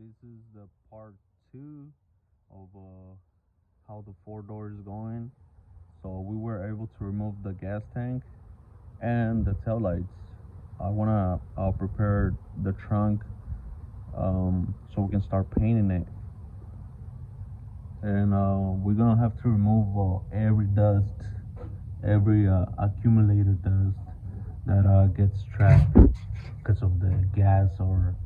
this is the part two of how the four doors is going. So we were able to remove the gas tank and the tail lights. I wanna prepare the trunk so we can start painting it. And we're gonna have to remove every dust, every accumulated dust that gets trapped because of the gas or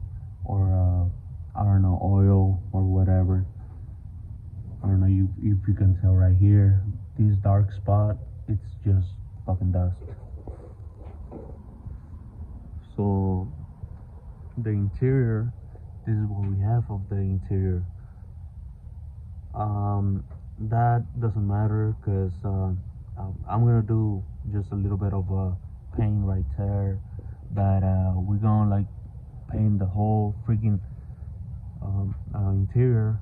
I don't know, oil or whatever. I don't know if you can tell right here, this dark spot, it's just fucking dust. So the interior, this is what we have of the interior. That doesn't matter because I'm gonna do just a little bit of paint right there, but we're gonna like paint the whole freaking interior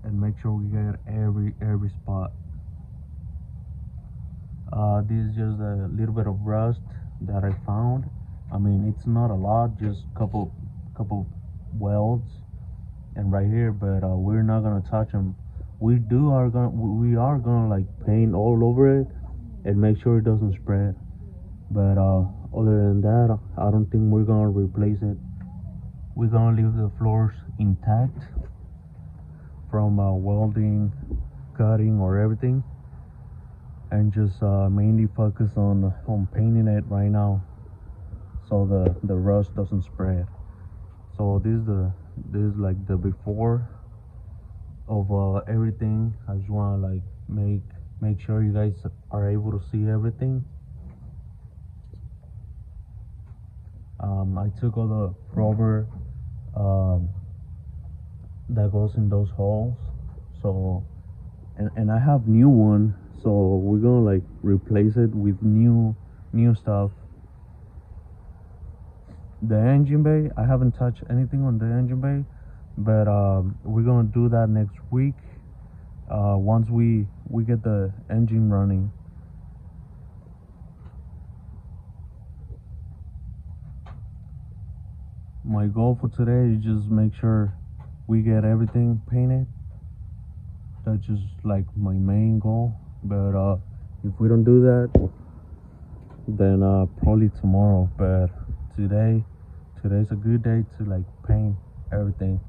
and make sure we get every spot. This is just a little bit of rust that I found. I mean, it's not a lot, just couple welds and right here, but we're not gonna touch them. We are gonna like paint all over it and make sure it doesn't spread. But other than that, I don't think we're gonna replace it. We're gonna leave the floors intact from welding, cutting, or everything, and just mainly focus on painting it right now, so the rust doesn't spread. So this is like the before of everything. I just want to like make sure you guys are able to see everything. I took all the rubber that goes in those holes, so and I have new one, so we're gonna like replace it with new stuff. The engine bay, I haven't touched anything on the engine bay, but we're gonna do that next week once we get the engine running. My goal for today is just make sure we get everything painted. That's just like my main goal, but if we don't do that, then probably tomorrow. But today's a good day to like paint everything.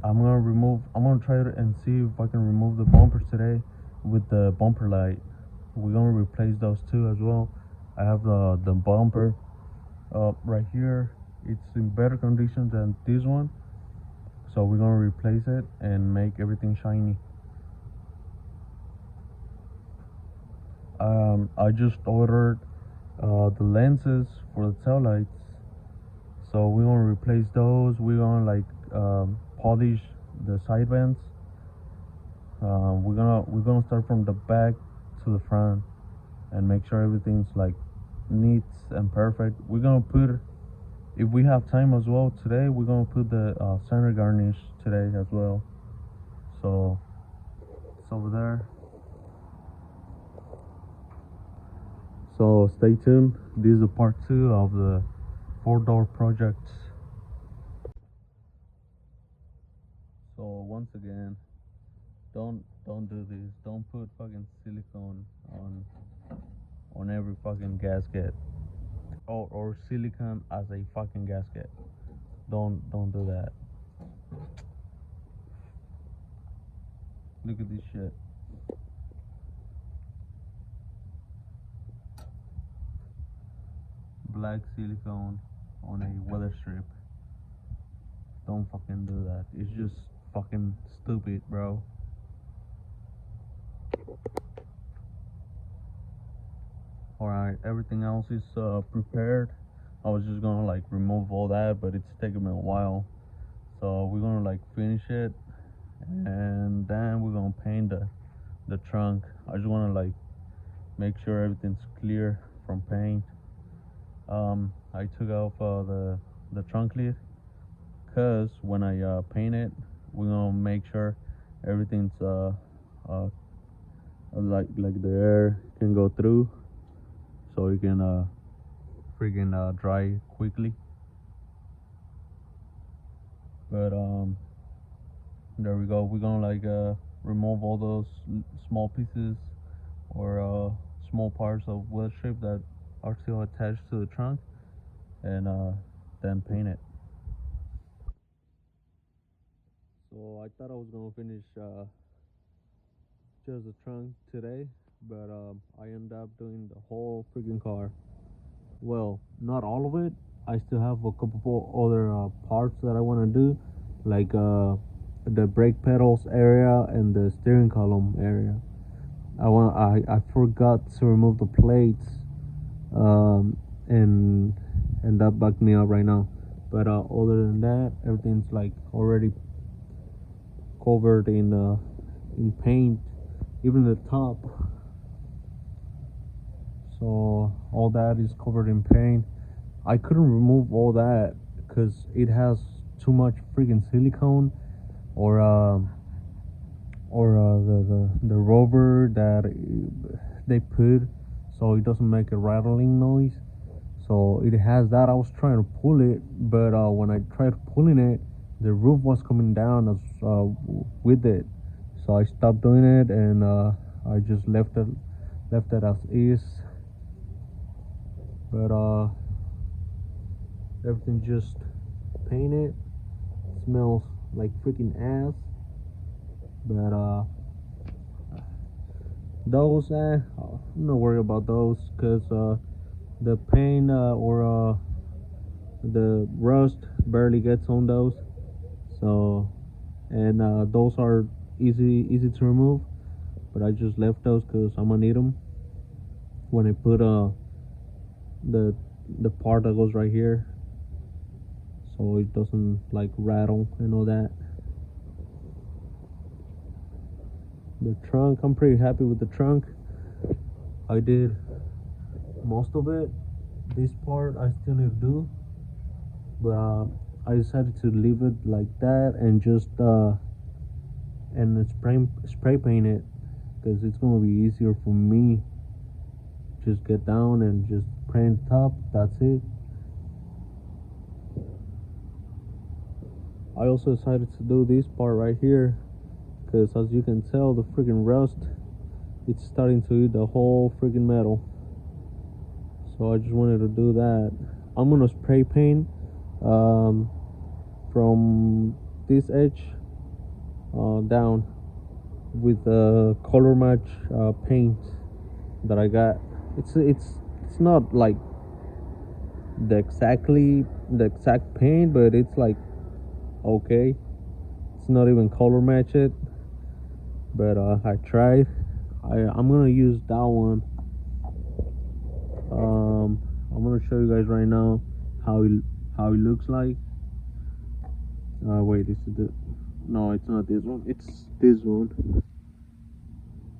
I'm gonna try and see if I can remove the bumpers today with the bumper light. We're gonna replace those two as well. I have the bumper right here. It's in better condition than this one, so we're gonna replace it and make everything shiny. I just ordered the lenses for the tail lights, so we're gonna replace those. We're gonna like polish the side vents. We're gonna start from the back to the front and make sure everything's like neat and perfect. We're gonna put, if we have time as well today, we're gonna put the center garnish today as well. So it's over there. So stay tuned. This is a part two of the four-door project. So once again, don't do this. Don't put fucking silicone on every fucking gasket, or silicone as a fucking gasket. Don't do that. Look at this shit. Black silicone on a weather strip. Don't fucking do that. It's just fucking stupid, bro. Alright, everything else is prepared. I was just gonna like remove all that, but it's taking me a while. So we're gonna like finish it, and then we're gonna paint the trunk. I just wanna like make sure everything's clear from paint. I took off the trunk lid, cause when I paint it, we're gonna make sure everything's like the air can go through, so you can freaking dry quickly. But there we go. We're gonna like remove all those small pieces or small parts of wheel strip that are still attached to the trunk, and then paint it. So I thought I was gonna finish just the trunk today, but I ended up doing the whole freaking car. Well, not all of it. I still have a couple other parts that I want to do, like the brake pedals area and the steering column area. I forgot to remove the plates, um, and that bugged me up right now. But other than that, everything's like already covered in paint, even the top. So all that is covered in paint. I couldn't remove all that because it has too much freaking silicone or the rubber that they put so it doesn't make a rattling noise. So it has that. I was trying to pull it, but when I tried pulling it, the roof was coming down as with it. So I stopped doing it and I just left it as is. But everything just painted. Smells like freaking ass. But those, I'm not worried about those because the paint or the rust barely gets on those. So, and those are easy to remove. But I just left those because I'm gonna need them when I put the the part that goes right here, so it doesn't like rattle and all that. The trunk, I'm pretty happy with the trunk. I did most of it. This part I still need to do, but I decided to leave it like that and just and spray paint it because it's gonna be easier for me. Just get down and just paint the top. That's it. I also decided to do this part right here because as you can tell, the freaking rust, it's starting to eat the whole freaking metal. So I just wanted to do that. I'm gonna spray paint from this edge down with the color match paint that I got. It's not like the exact paint, but it's like okay. It's not even color match it, but I tried. I'm gonna use that one. I'm gonna show you guys right now how it looks like. Wait, is it no, it's not this one. It's this one.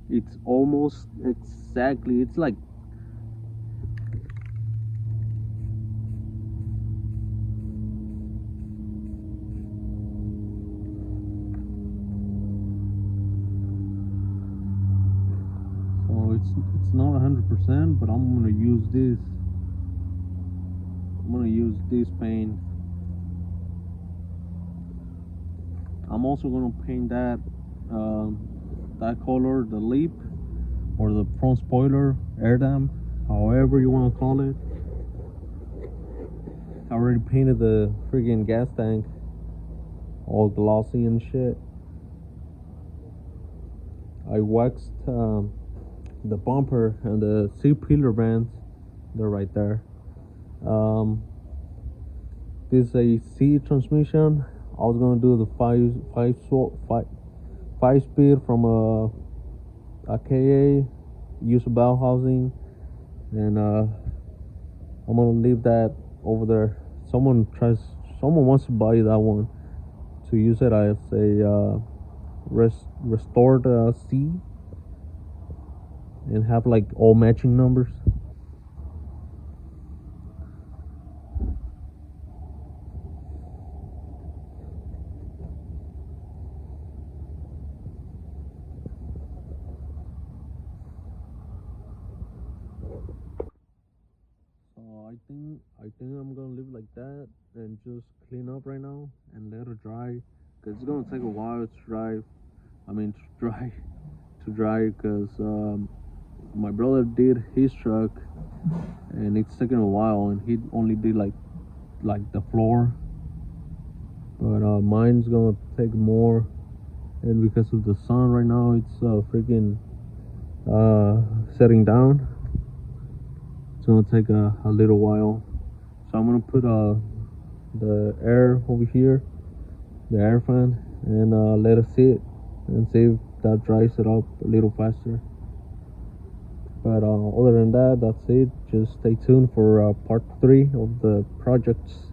It's almost exactly. It's like it's not 100%, but I'm gonna use this. I'm gonna use this paint. I'm also gonna paint that color, the lip or the front spoiler, air dam, however you wanna call it. I already painted the friggin' gas tank, all glossy and shit. I waxed the bumper and the seat pillar bands. They're right there. This is a C transmission. I was gonna do the five speed from a KA, use a bell housing, and I'm gonna leave that over there. Someone wants to buy that one to use it as a restored C and have like all matching numbers. So I think I'm gonna leave like that and just clean up right now and let it dry, because it's gonna take a while to dry. I mean, to dry, to dry, because my brother did his truck, and it's taking a while, and he only did like the floor, but mine's gonna take more, and because of the sun right now, it's freaking setting down. It's gonna take a little while, so I'm gonna put the air over here, the air fan, and let it sit and see if that dries it up a little faster. But other than that, that's it. Just stay tuned for part 3 of the projects.